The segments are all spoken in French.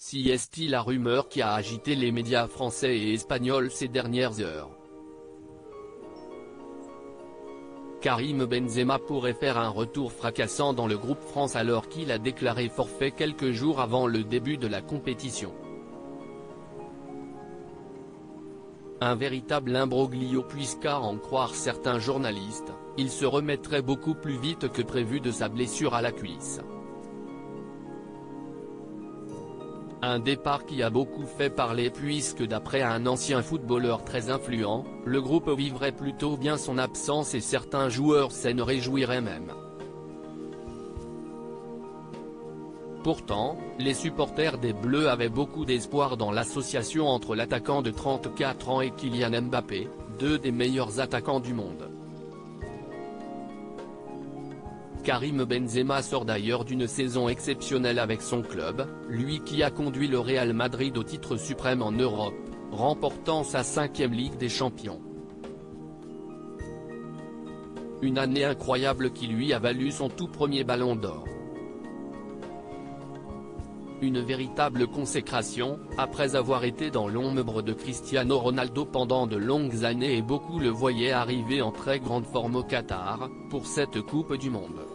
Si est-il la rumeur qui a agité les médias français et espagnols ces dernières heures. Karim Benzema pourrait faire un retour fracassant dans le groupe France alors qu'il a déclaré forfait quelques jours avant le début de la compétition. Un véritable imbroglio puisqu'à en croire certains journalistes, il se remettrait beaucoup plus vite que prévu de sa blessure à la cuisse. Un départ qui a beaucoup fait parler puisque d'après un ancien footballeur très influent, le groupe vivrait plutôt bien son absence et certains joueurs s'en réjouiraient même. Pourtant, les supporters des Bleus avaient beaucoup d'espoir dans l'association entre l'attaquant de 34 ans et Kylian Mbappé, deux des meilleurs attaquants du monde. Karim Benzema sort d'ailleurs d'une saison exceptionnelle avec son club, lui qui a conduit le Real Madrid au titre suprême en Europe, remportant sa 5e Ligue des Champions. Une année incroyable qui lui a valu son tout premier ballon d'or. Une véritable consécration, après avoir été dans l'ombre de Cristiano Ronaldo pendant de longues années et beaucoup le voyaient arriver en très grande forme au Qatar, pour cette Coupe du Monde.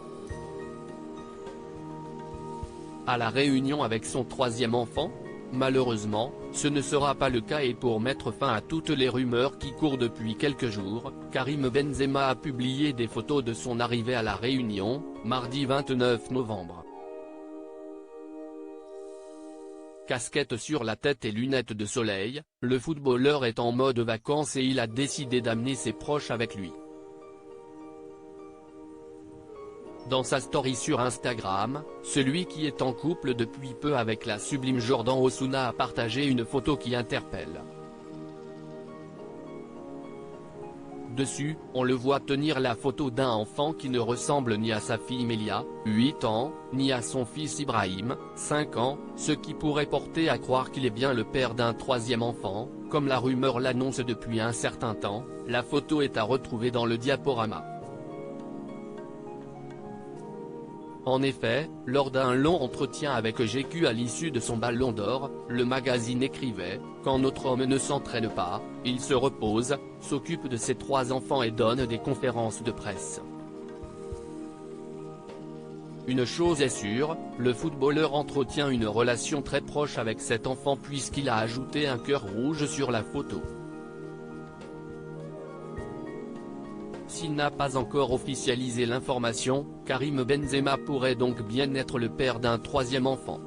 À la réunion avec son 3e enfant? Malheureusement, ce ne sera pas le cas et pour mettre fin à toutes les rumeurs qui courent depuis quelques jours, Karim Benzema a publié des photos de son arrivée à la Réunion, mardi 29 novembre. Casquette sur la tête et lunettes de soleil, le footballeur est en mode vacances et il a décidé d'amener ses proches avec lui. Dans sa story sur Instagram, celui qui est en couple depuis peu avec la sublime Jordan Osuna a partagé une photo qui interpelle. Dessus, on le voit tenir la photo d'un enfant qui ne ressemble ni à sa fille Melia, 8 ans, ni à son fils Ibrahim, 5 ans, ce qui pourrait porter à croire qu'il est bien le père d'un 3e enfant, comme la rumeur l'annonce depuis un certain temps. La photo est à retrouver dans le diaporama. En effet, lors d'un long entretien avec GQ à l'issue de son ballon d'or, le magazine écrivait « Quand notre homme ne s'entraîne pas, il se repose, s'occupe de ses 3 enfants et donne des conférences de presse ». Une chose est sûre, le footballeur entretient une relation très proche avec cet enfant puisqu'il a ajouté un cœur rouge sur la photo. S'il n'a pas encore officialisé l'information, Karim Benzema pourrait donc bien être le père d'un 3e enfant.